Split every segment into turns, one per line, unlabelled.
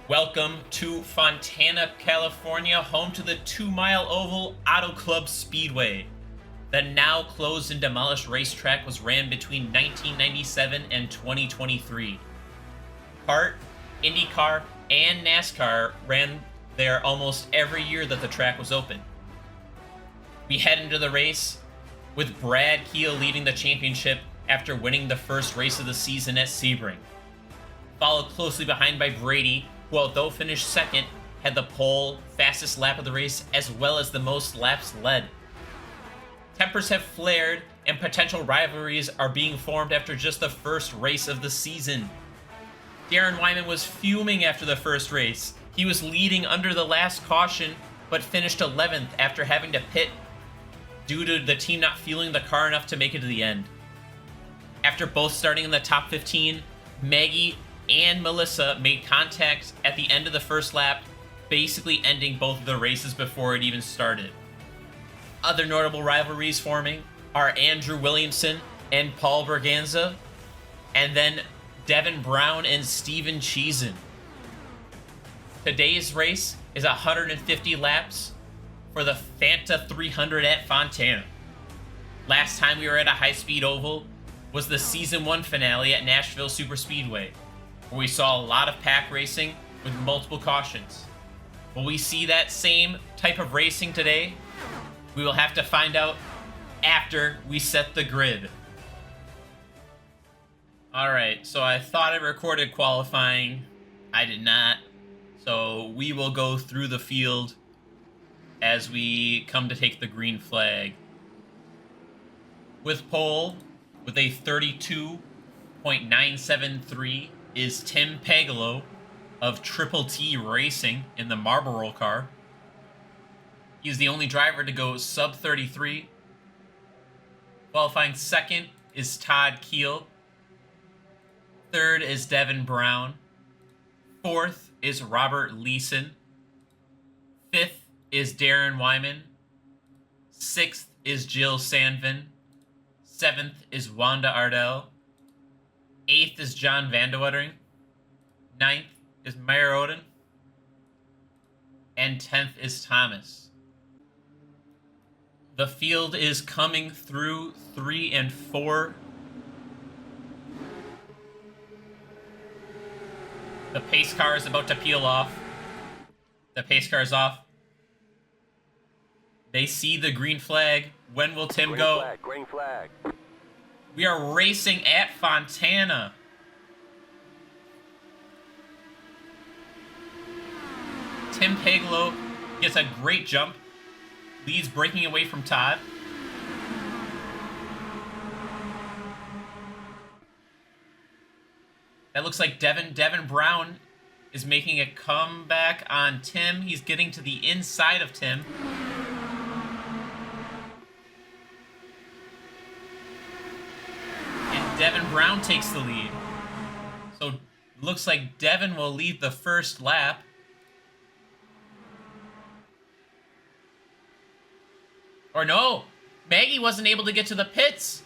Welcome to Fontana, California, home to the 2-mile oval Auto Club Speedway. The now closed and demolished racetrack was ran between 1997 and 2023. Kart, IndyCar, and NASCAR ran there almost every year that the track was open. We head into the race with Brad Keell leading the championship after winning the first race of the season at Sebring. Followed closely behind by Brady, who, although finished second, had the pole, fastest lap of the race, as well as the most laps led. Tempers have flared, and potential rivalries are being formed after just the first race of the season. Darren Wyman was fuming after the first race. He was leading under the last caution, but finished 11th after having to pit due to the team not fueling the car enough to make it to the end. After both starting in the top 15, Maggie and Melissa made contact at the end of the first lap, basically ending both of the races before it even started. Other notable rivalries forming are Andrew Williamson and Paul Berganza, and then Devin Brown and Steven Cheesin. Today's race is 150 laps for the Fanta 300 at Fontana. Last time we were at a high-speed oval was the Season 1 finale at Nashville Superspeedway, where we saw a lot of pack racing with multiple cautions. Will we see that same type of racing today? We will have to find out after we set the grid. Alright, so I thought I recorded qualifying. I did not. So we will go through the field as we come to take the green flag. With pole, with a 32.973, is Tim Pagolo of Triple T Racing in the Marlboro car. He's the only driver to go sub 33. Qualifying second is Todd Keell. Third is Devin Brown. Fourth is Robert Leeson. Fifth is Darren Wyman. Sixth is Jill Sandvin. Seventh is Wanda Ardell. Eighth is John Vandewettering. Ninth is Meyer Odin. And 10th is Thomas. The field is coming through 3 and 4. The pace car is about to peel off. The pace car is off. They see the green flag. When will Tim go?
Green flag.
We are racing at Fontana. Tim Pagolo gets a great jump. Leads breaking away from Todd. That looks like Devin Brown is making a comeback on Tim. He's getting to the inside of Tim. Devin Brown takes the lead. So looks like Devin will lead the first lap. Or no, Maggie wasn't able to get to the pits.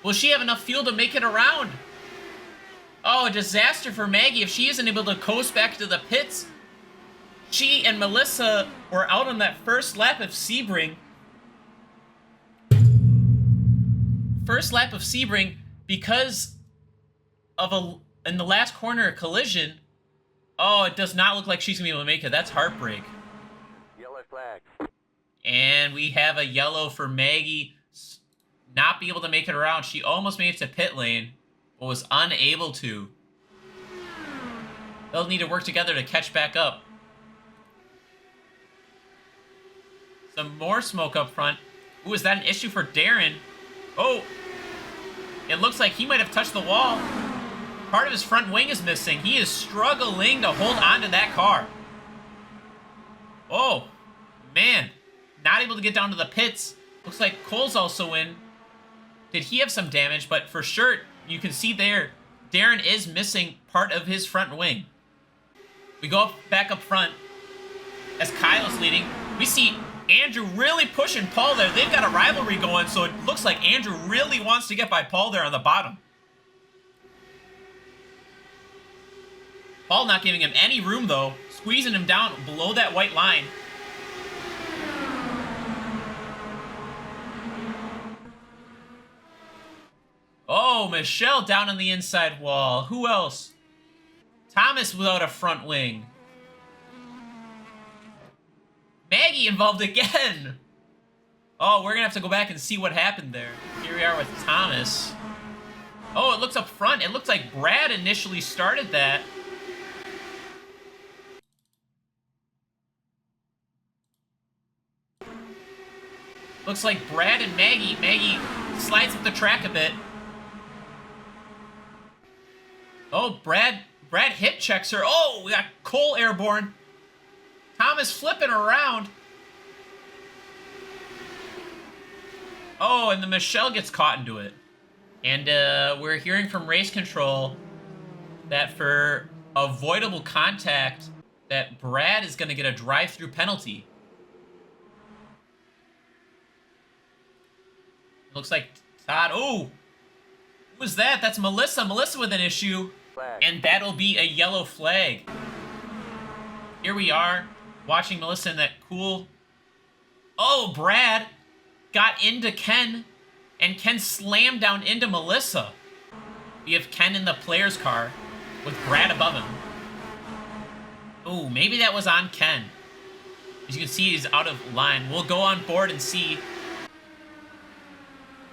Will she have enough fuel to make it around? Oh, a disaster for Maggie if she isn't able to coast back to the pits. She and Melissa were out on that first lap of Sebring. First lap of Sebring, because of in the last corner a collision. Oh, it does not look like she's gonna be able to make it. That's heartbreak.
Yellow flag.
And we have a yellow for Maggie not be able to make it around. She almost made it to pit lane, but was unable to. They'll need to work together to catch back up. Some more smoke up front. Ooh, is that an issue for Darren? Oh, it looks like he might have touched the wall. Part of his front wing is missing. He is struggling to hold on to that car. Oh, man. Not able to get down to the pits. Looks like Cole's also in. Did he have some damage? But for sure, you can see there, Darren is missing part of his front wing. We go back up front as Kyle is leading. We see Andrew really pushing Paul there. They've got a rivalry going, so it looks like Andrew really wants to get by Paul there on the bottom. Paul not giving him any room, though. Squeezing him down below that white line. Oh, Michelle down on the inside wall. Who else? Thomas without a front wing. Maggie involved again. Oh, we're gonna have to go back and see what happened there. Here we are with Thomas. Oh, it looks up front. It looks like Brad initially started that. Looks like Brad and Maggie. Maggie slides up the track a bit. Oh, Brad hip checks her. Oh, we got Cole airborne. Thomas flipping around. Oh, and the Michelle gets caught into it. And we're hearing from race control that for avoidable contact, that Brad is going to get a drive-through penalty. Looks like Todd. Oh, who was that? That's Melissa. Melissa with an issue.
Flag.
And that'll be a yellow flag. Here we are, watching Melissa in that cool... Oh, Brad got into Ken, and Ken slammed down into Melissa. We have Ken in the player's car, with Brad above him. Oh, maybe that was on Ken. As you can see, he's out of line. We'll go on board and see.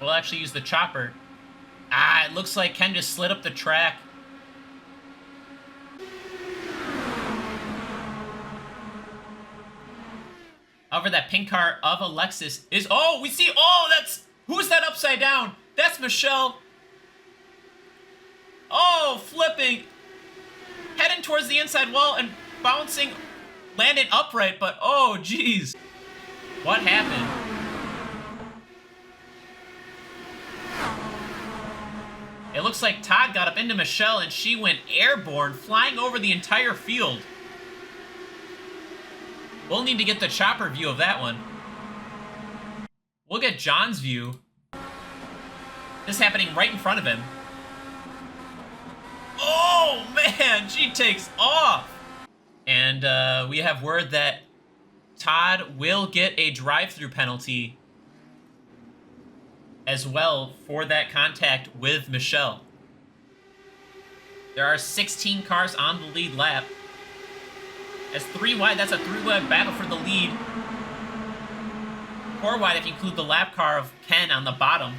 We'll actually use the chopper. Ah, it looks like Ken just slid up the track. However, that pink car of Alexis is... Oh, we see... Oh, that's... Who's that upside down? That's Michelle. Oh, flipping. Heading towards the inside wall and bouncing. Landing upright, but... Oh, jeez. What happened? It looks like Todd got up into Michelle and she went airborne, flying over the entire field. We'll need to get the chopper view of that one. We'll get John's view. This happening right in front of him. Oh, man, she takes off. And we have word that Todd will get a drive-through penalty as well for that contact with Michelle. There are 16 cars on the lead lap. As 3 wide, that's a 3-wide battle for the lead. 4 wide if you include the lap car of Ken on the bottom.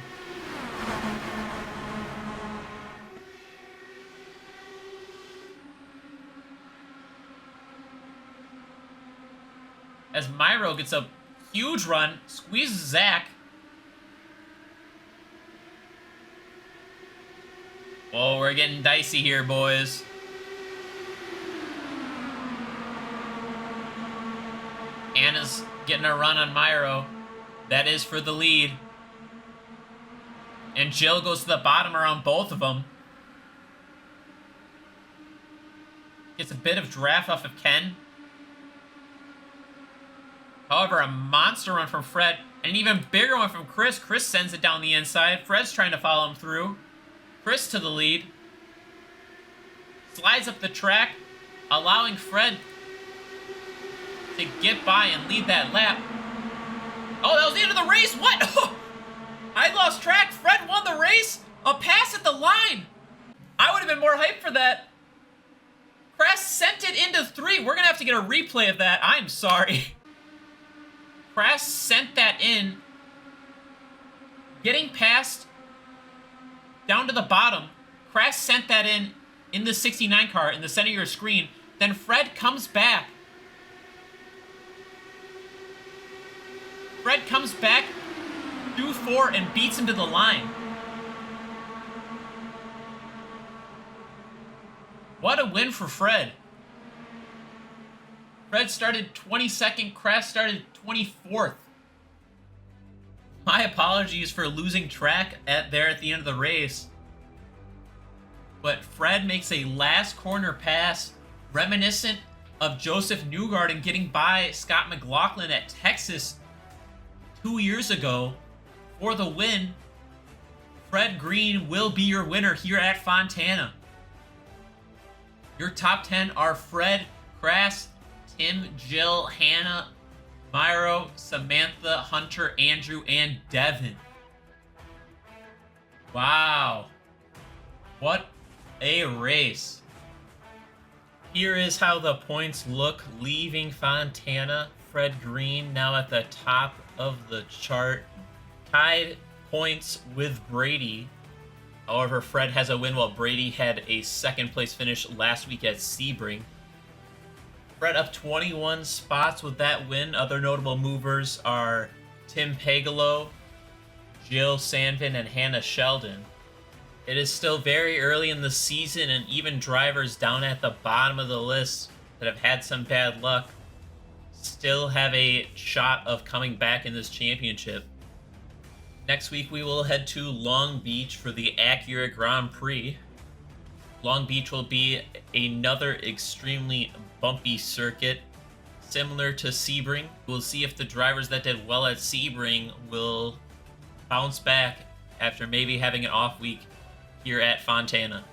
As Myro gets a huge run, squeezes Zach. Oh, we're getting dicey here, boys. Anna's getting a run on Myro. That is for the lead. And Jill goes to the bottom around both of them. Gets a bit of draft off of Ken. However, a monster run from Fred. And an even bigger one from Chris. Chris sends it down the inside. Fred's trying to follow him through. Chris to the lead. Slides up the track, allowing Fred to get by and lead that lap. Oh, that was the end of the race. What? Oh, I lost track. Fred won the race. A pass at the line. I would have been more hyped for that. Crest sent it into 3. We're going to have to get a replay of that. I'm sorry. Crest sent that in. Getting past down to the bottom. Crest sent that in the 69 car in the center of your screen. Then Fred comes back. Fred comes back through 4 and beats him to the line. What a win for Fred. Fred started 22nd, Crest started 24th. My apologies for losing track there at the end of the race. But Fred makes a last corner pass reminiscent of Joseph Newgarden getting by Scott McLaughlin at Texas 2 years ago for the win. Fred Green will be your winner here at Fontana. Your top 10 are Fred, Crass, Tim, Jill, Hannah, Myro, Samantha, Hunter, Andrew, and Devin. Wow. What a race. Here is how the points look leaving Fontana. Fred Green now at the top of the chart. Tied points with Brady. However, Fred has a win while Brady had a second place finish last week at Sebring. Fred up 21 spots with that win. Other notable movers are Tim Pagalo, Jill Sandvin, and Hannah Sheldon. It is still very early in the season, and even drivers down at the bottom of the list that have had some bad luck still have a shot of coming back in this championship. Next week, we will head to Long Beach for the Acura Grand Prix. Long Beach will be another extremely bumpy circuit, similar to Sebring. We'll see if the drivers that did well at Sebring will bounce back after maybe having an off week here at Fontana.